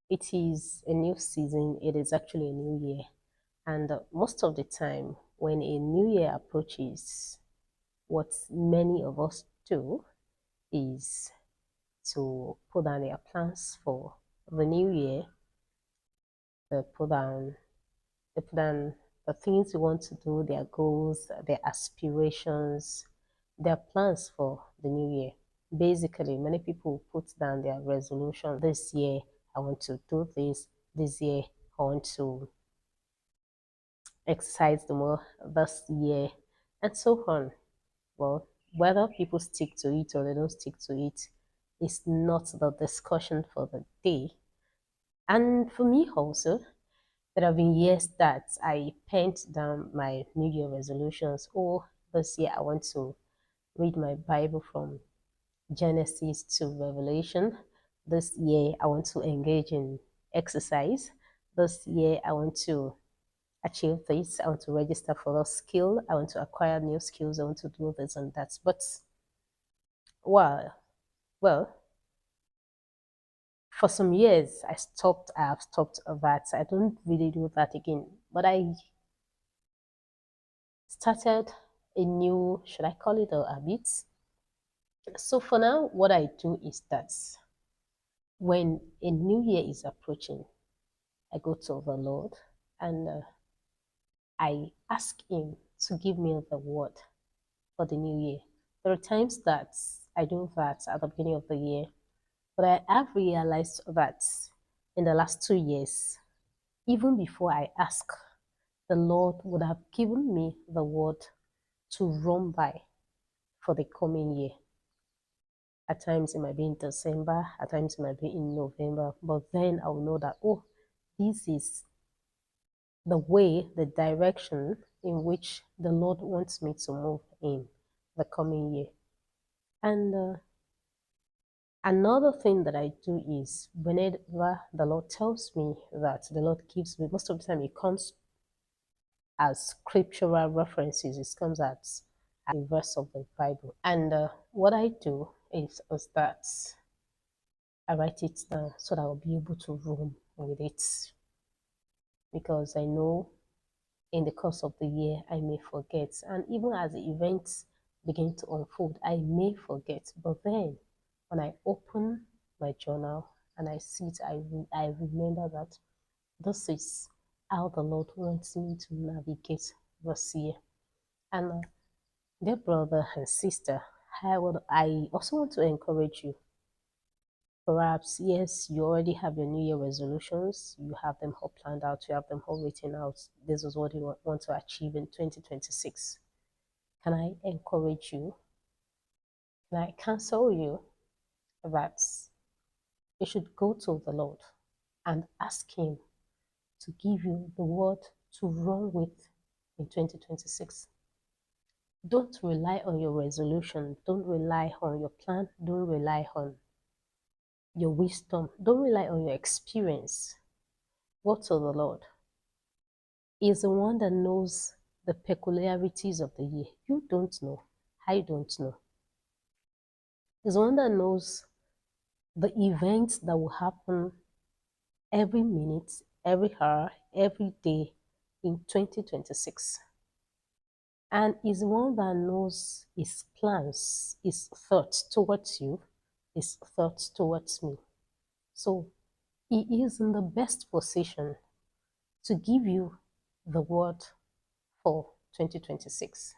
It is a new season, it is actually a new year. And most of the time, when a new year approaches, what many of us do is to put down their plans for the new year. They put down, they put down the things you want to do, their goals, their aspirations, their plans for the new year. Basically, many people put down their resolution. This year, I want to do this. This year, I want to exercise the more this year, and so on. Well, whether people stick to it or they don't stick to it is not the discussion for the day. And for me also, there have been years that I penned down my New Year resolutions. Oh, this year I want to read my Bible from Genesis to Revelation. This year I want to engage in exercise. This year I want to achieve this. I want to register for a skill. I want to acquire new skills. I want to do this and that. But well, well, for some years I have stopped that. I don't really do that again. But I started a new, should I call it a habit? So for now, what I do is that when a new year is approaching, I go to the Lord and I ask Him to give me the word for the new year. There are times that I do that at the beginning of the year, but I have realized that in the last 2 years, even before I ask, the Lord would have given me the word to run by for the coming year. At times it might be in December, at times it might be in November, but then I will know that, oh, this is the way, the direction in which the Lord wants me to move in the coming year. And another thing that I do is whenever the Lord tells me that, the Lord gives me, most of the time it comes as scriptural references, it comes as a verse of the Bible. And what I do is that I write it down so that I'll be able to roam with it, because I know in the course of the year I may forget, and even as the events begin to unfold I may forget, but then when I open my journal and I see it, I remember that this is how the Lord wants me to navigate this year. And dear brother and sister, I also want to encourage you. Perhaps, yes, you already have your New Year resolutions. You have them all planned out. You have them all written out. This is what you want to achieve in 2026. Can I encourage you? Can I counsel you that you should go to the Lord and ask Him to give you the word to run with in 2026? Don't rely on your resolution. Don't rely on your plan. Don't rely on your wisdom. Don't rely on your experience. Go to the Lord. He is the one that knows the peculiarities of the year. You don't know. I don't know. He's the one that knows the events that will happen every minute, every hour, every day in 2026. And he's the one that knows his plans, his thoughts towards you, his thoughts towards me. So he is in the best position to give you the word for 2026.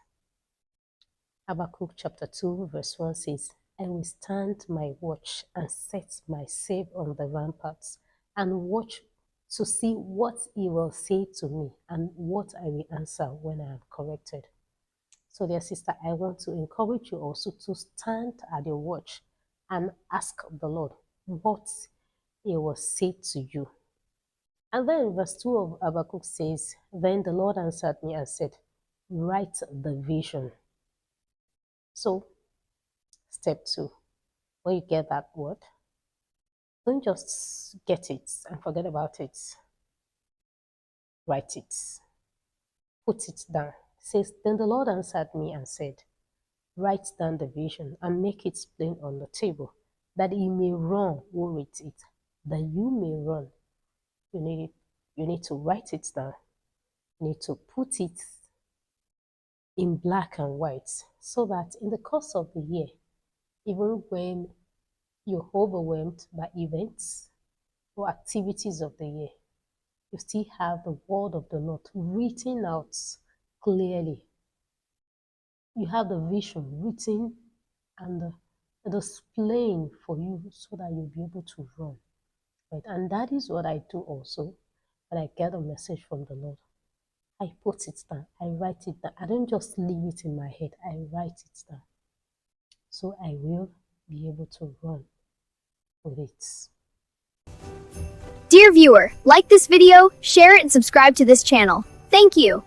Habakkuk chapter 2 verse 1 says, I will stand my watch and set myself on the ramparts and watch to see what he will say to me and what I will answer when I am corrected. So dear sister, I want to encourage you also to stand at your watch and ask the Lord what he will say to you. And then verse 2 of Habakkuk says, then the Lord answered me and said, write the vision. So step 2, when you get that word, don't just get it and forget about it. Write it. Put it down. It says, then the Lord answered me and said, write down the vision and make it plain on the table, that he may run who reads it, that you may run you need to write it down. You need to put it in black and white so that in the course of the year, even when you're overwhelmed by events or activities of the year, you still have the word of the Lord written out clearly. You have the vision written and displaying for you so that you'll be able to run. Right? And that is what I do also when I get a message from the Lord. I put it down. I write it down. I don't just leave it in my head. I write it down. So I will be able to run with it. Dear viewer, like this video, share it and subscribe to this channel. Thank you.